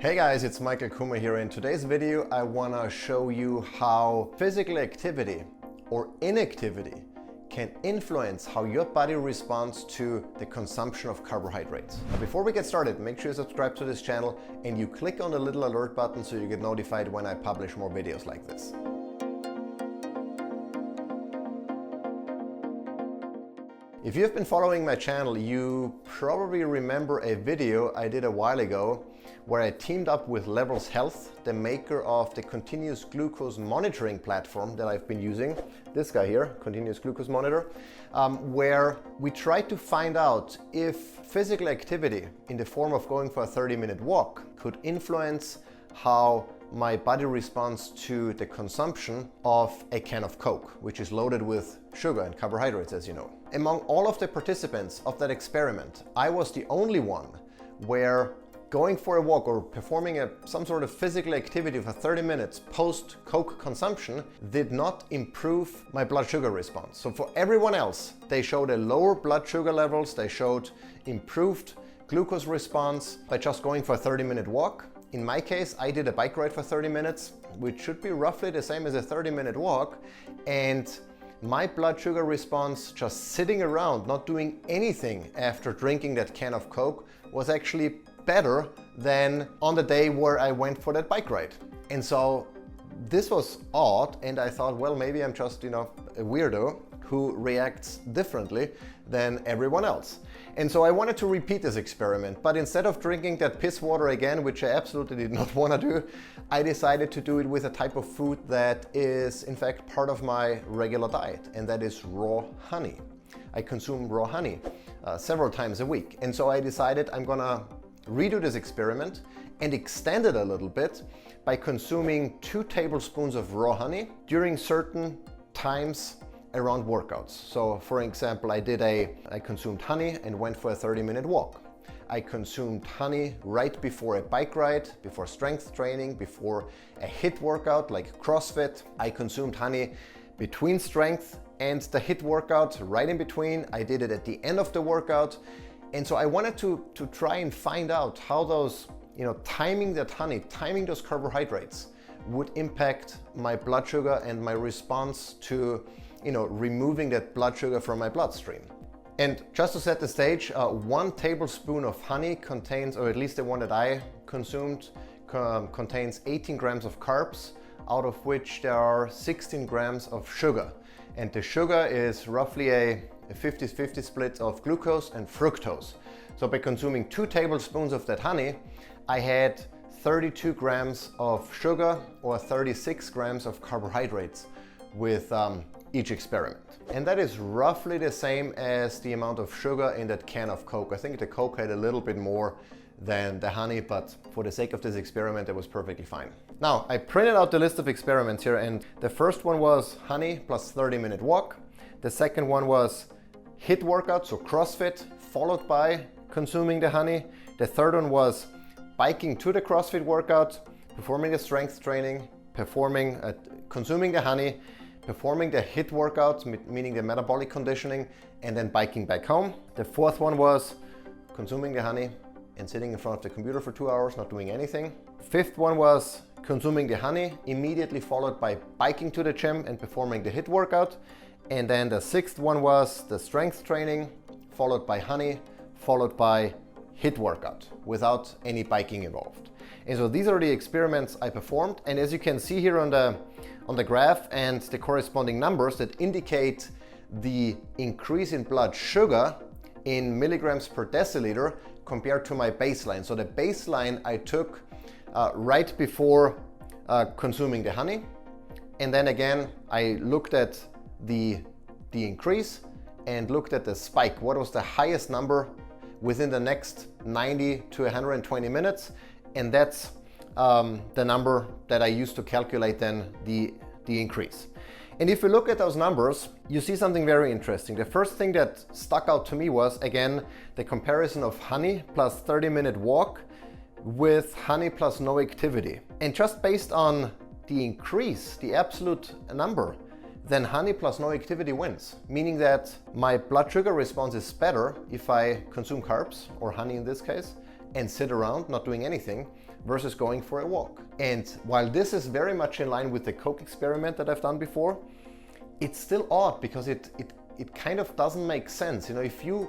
Hey guys, it's Michael Kummer here. In today's video I want to show you how physical activity or inactivity can influence how your body responds to the consumption of carbohydrates. Now, before we get started, make sure you subscribe to this channel and you click on the little alert button so you get notified when I publish more videos like this. If you've been following my channel, you probably remember a video I did a while ago where I teamed up with Levels Health, the maker of the continuous glucose monitoring platform that I've been using, this guy here, continuous glucose monitor, where we tried to find out if physical activity in the form of going for a 30-minute walk could influence how my body responds to the consumption of a can of Coke, which is loaded with sugar and carbohydrates, as you know. Among all of the participants of that experiment, I was the only one where going for a walk or performing some sort of physical activity for 30 minutes post Coke consumption did not improve my blood sugar response. So for everyone else, they showed a lower blood sugar levels, they showed improved glucose response by just going for a 30-minute walk. In my case, I did a bike ride for 30 minutes, which should be roughly the same as a 30-minute walk, and my blood sugar response just sitting around, not doing anything after drinking that can of Coke, was actually better than on the day where I went for that bike ride. And so this was odd, and I thought, well, maybe I'm just, a weirdo who reacts differently than everyone else. And so I wanted to repeat this experiment, but instead of drinking that piss water again, which I absolutely did not want to do, I decided to do it with a type of food that is in fact part of my regular diet, and that is raw honey. I consume raw honey several times a week. And so I decided I'm gonna redo this experiment and extend it a little bit by consuming 2 tablespoons of raw honey during certain times around workouts. So for example, I consumed honey and went for a 30-minute walk. I consumed honey right before a bike ride, before strength training, before a HIIT workout like CrossFit. I consumed honey between strength and the HIIT workout, right in between. I did it at the end of the workout. And so I wanted to try and find out how those, timing that honey, timing those carbohydrates would impact my blood sugar and my response to removing that blood sugar from my bloodstream. And just to set the stage, 1 tablespoon of honey contains, or at least the one that I consumed, contains 18 grams of carbs, out of which there are 16 grams of sugar. And the sugar is roughly a 50-50 split of glucose and fructose. So by consuming 2 tablespoons of that honey, I had 32 grams of sugar or 36 grams of carbohydrates with each experiment. And that is roughly the same as the amount of sugar in that can of Coke. I think the Coke had a little bit more than the honey, but for the sake of this experiment, it was perfectly fine. Now, I printed out the list of experiments here, and the first one was honey plus 30-minute walk. The second one was HIIT workout, so CrossFit, followed by consuming the honey. The third one was biking to the CrossFit workout, performing the strength training, consuming the honey, performing the HIIT workout, meaning the metabolic conditioning, and then biking back home. The fourth one was consuming the honey and sitting in front of the computer for 2 hours, not doing anything. Fifth one was consuming the honey, immediately followed by biking to the gym and performing the HIIT workout. And then the sixth one was the strength training, followed by honey, followed by HIIT workout, without any biking involved. And so these are the experiments I performed. And as you can see here on the graph and the corresponding numbers that indicate the increase in blood sugar in milligrams per deciliter compared to my baseline. So the baseline I took right before consuming the honey. And then again, I looked at the increase and looked at the spike. What was the highest number within the next 90 to 120 minutes? And that's the number that I used to calculate then the increase. And if you look at those numbers, you see something very interesting. The first thing that stuck out to me was, again, the comparison of honey plus 30-minute walk with honey plus no activity. And just based on the increase, the absolute number, then honey plus no activity wins, meaning that my blood sugar response is better if I consume carbs, or honey in this case, and sit around not doing anything versus going for a walk. And while this is very much in line with the Coke experiment that I've done before, it's still odd because it kind of doesn't make sense. You know, if you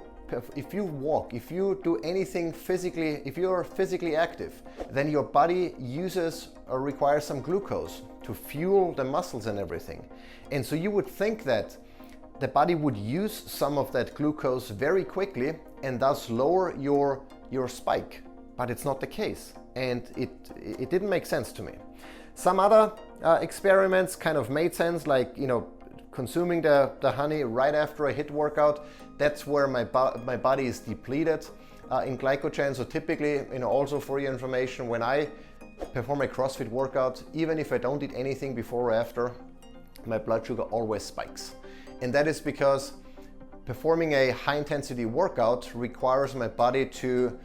walk, if you do anything physically, if you're physically active, then your body uses or requires some glucose to fuel the muscles and everything. And so you would think that the body would use some of that glucose very quickly and thus lower your spike, but it's not the case. And it didn't make sense to me. Some other experiments kind of made sense, like, you know, consuming the honey right after a HIIT workout. That's where my body is depleted in glycogen. So typically, you know, also for your information, when I perform a CrossFit workout, even if I don't eat anything before or after, my blood sugar always spikes. And that is because performing a high intensity workout requires my body to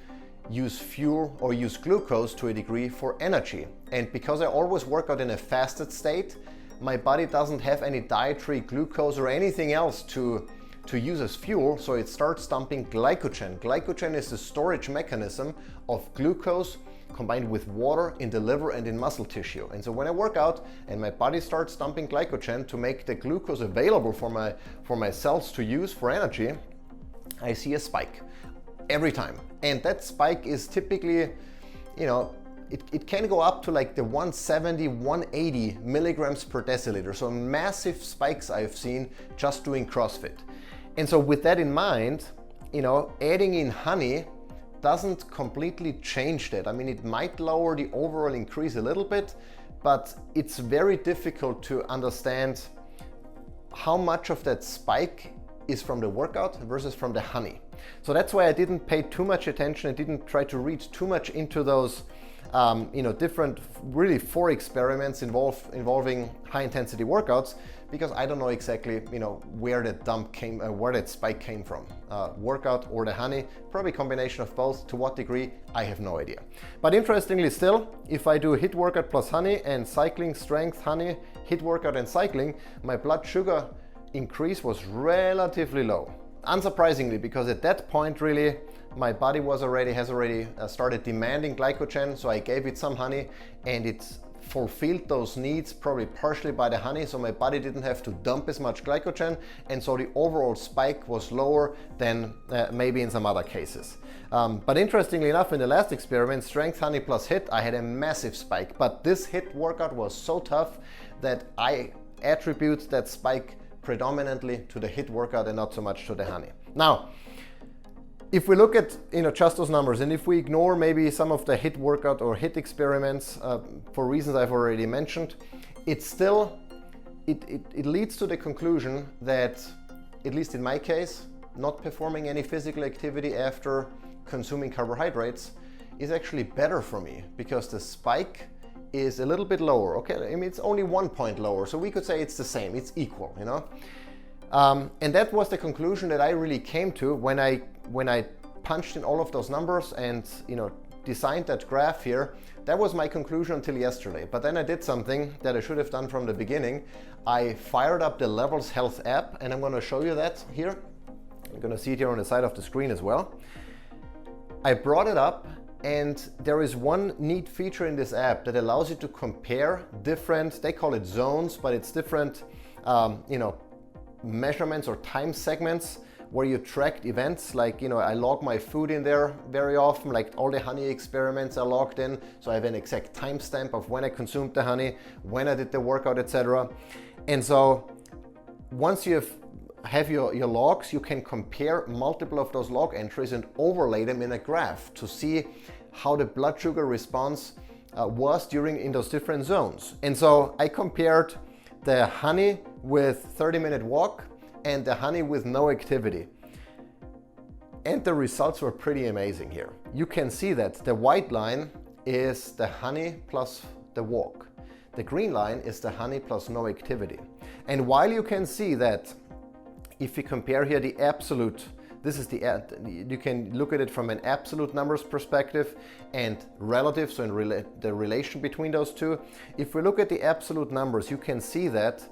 use fuel or use glucose to a degree for energy. And because I always work out in a fasted state, my body doesn't have any dietary glucose or anything else to use as fuel, so it starts dumping glycogen. Glycogen is the storage mechanism of glucose combined with water in the liver and in muscle tissue. And so when I work out and my body starts dumping glycogen to make the glucose available for my cells to use for energy, I see a spike every time. And that spike is typically, you know, it can go up to like the 170, 180 milligrams per deciliter. So massive spikes I've seen just doing CrossFit. And so with that in mind, you know, adding in honey doesn't completely change that. I mean, it might lower the overall increase a little bit, but it's very difficult to understand how much of that spike is from the workout versus from the honey. So that's why I didn't pay too much attention. I didn't try to read too much into those different, really 4 experiments involving high intensity workouts, because I don't know exactly, you know, where that spike came from, workout or the honey, probably combination of both. To what degree, I have no idea. But interestingly still, if I do HIIT workout plus honey and cycling, strength, honey, HIIT workout and cycling, my blood sugar increase was relatively low. Unsurprisingly, because at that point really my body has already started demanding glycogen, so I gave it some honey and it fulfilled those needs, probably partially by the honey, so my body didn't have to dump as much glycogen, and so the overall spike was lower than maybe in some other cases. But interestingly enough, in the last experiment, strength, honey plus HIIT, I had a massive spike, but this HIIT workout was so tough that I attribute that spike predominantly to the HIIT workout and not so much to the honey. Now, if we look at, you know, just those numbers, and if we ignore maybe some of the HIIT workout or HIIT experiments for reasons I've already mentioned, it leads to the conclusion that, at least in my case, not performing any physical activity after consuming carbohydrates is actually better for me, because the spike is a little bit lower. Okay, I mean, it's only 1 point lower, so we could say it's the same, it's equal, you know. And that was the conclusion that I really came to when I punched in all of those numbers and, you know, designed that graph here. That was my conclusion until yesterday. But then I did something that I should have done from the beginning. I fired up the Levels Health app, and I'm going to show you that here. You're going to see it here on the side of the screen as well. I brought it up, and there is one neat feature in this app that allows you to compare different, they call it zones, but it's different, you know, measurements or time segments where you tracked events. Like, you know, I log my food in there very often, like all the honey experiments are logged in, so I have an exact timestamp of when I consumed the honey, when I did the workout, etc. And so once you have your logs, you can compare multiple of those log entries and overlay them in a graph to see how the blood sugar response was in those different zones. And so I compared the honey with 30-minute walk and the honey with no activity. And the results were pretty amazing here. You can see that the white line is the honey plus the walk. The green line is the honey plus no activity. And while you can see that if you compare here the absolute, you can look at it from an absolute numbers perspective and relative, so in the relation between those two. If we look at the absolute numbers, you can see that,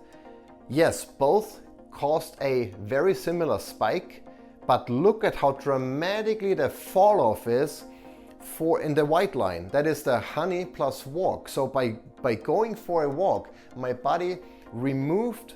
yes, both caused a very similar spike, but look at how dramatically the fall off is in the white line, that is the honey plus walk. So by going for a walk, my body removed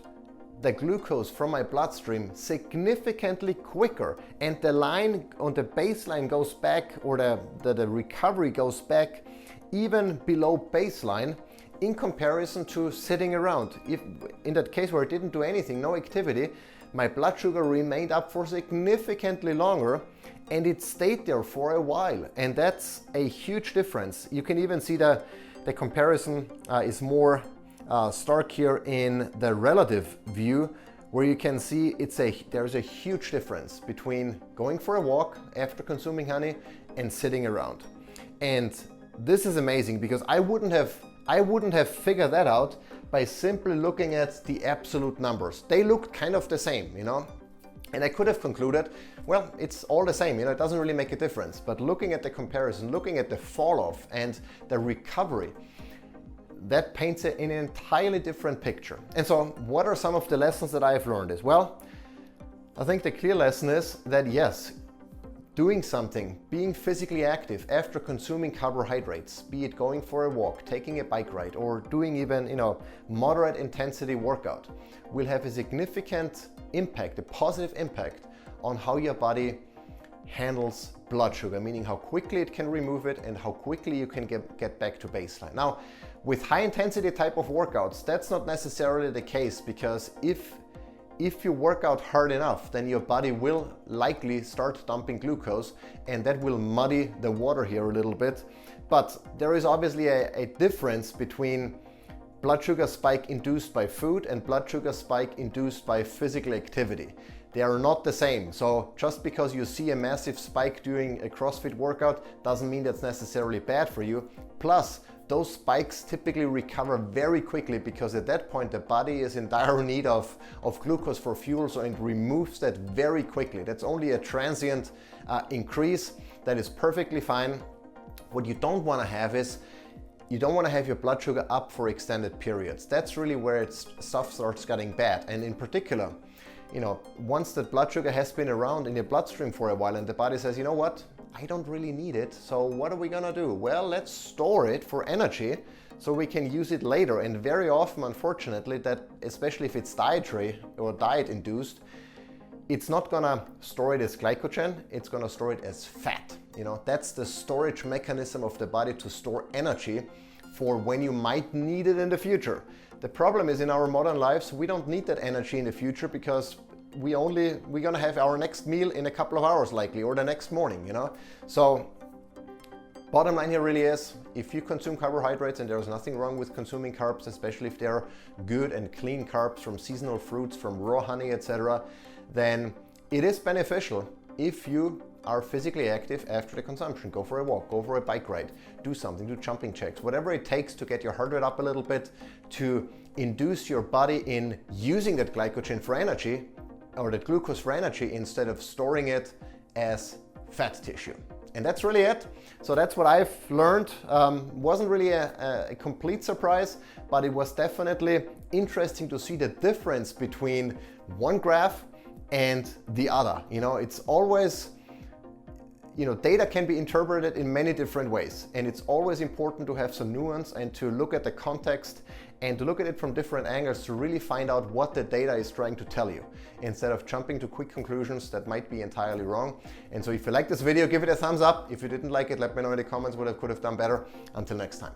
the glucose from my bloodstream significantly quicker, and the line on the baseline goes back, or the recovery goes back even below baseline in comparison to sitting around. If in that case where I didn't do anything, no activity, my blood sugar remained up for significantly longer, and it stayed there for a while, and that's a huge difference. You can even see the comparison is more stark here in the relative view, where you can see there's a huge difference between going for a walk after consuming honey and sitting around. And this is amazing, because I wouldn't have figured that out by simply looking at the absolute numbers. They looked kind of the same, you know? And I could have concluded, well, it's all the same, you know, it doesn't really make a difference. But looking at the comparison, looking at the fall off and the recovery, that paints an entirely different picture. And so what are some of the lessons that I've learned is, well, I think the clear lesson is that yes, doing something, being physically active after consuming carbohydrates, be it going for a walk, taking a bike ride, or doing even, you know, moderate intensity workout, will have a significant impact, a positive impact on how your body handles blood sugar, meaning how quickly it can remove it and how quickly you can get back to baseline. Now, with high intensity type of workouts, that's not necessarily the case, because if you work out hard enough, then your body will likely start dumping glucose, and that will muddy the water here a little bit. But there is obviously a difference between blood sugar spike induced by food and blood sugar spike induced by physical activity. They are not the same. So just because you see a massive spike during a CrossFit workout doesn't mean that's necessarily bad for you. Plus, those spikes typically recover very quickly, because at that point the body is in dire need of glucose for fuel, so it removes that very quickly. That's only a transient increase. That is perfectly fine. What you don't want to have is, you don't want to have your blood sugar up for extended periods. That's really where stuff starts getting bad. And in particular, you know, once the blood sugar has been around in your bloodstream for a while and the body says, you know what, I don't really need it, so what are we gonna do? Well, let's store it for energy so we can use it later. And very often, unfortunately, that especially if it's dietary or diet induced, it's not gonna store it as glycogen, it's gonna store it as fat. You know, that's the storage mechanism of the body, to store energy for when you might need it in the future. The problem is, in our modern lives, we don't need that energy in the future, because we're gonna have our next meal in a couple of hours likely, or the next morning, you know? So bottom line here really is, if you consume carbohydrates, and there's nothing wrong with consuming carbs, especially if they're good and clean carbs from seasonal fruits, from raw honey, etc., then it is beneficial if you are physically active after the consumption. Go for a walk, go for a bike ride, do something, do jumping jacks, whatever it takes to get your heart rate up a little bit, to induce your body in using that glycogen for energy, or that glucose for energy, instead of storing it as fat tissue. And that's really it. So that's what I've learned. Wasn't really a complete surprise, but it was definitely interesting to see the difference between one graph and the other. You know, it's always, you know, data can be interpreted in many different ways, and it's always important to have some nuance and to look at the context and to look at it from different angles to really find out what the data is trying to tell you, instead of jumping to quick conclusions that might be entirely wrong. And so if you like this video, give it a thumbs up. If you didn't like it, let me know in the comments what I could have done better. Until next time.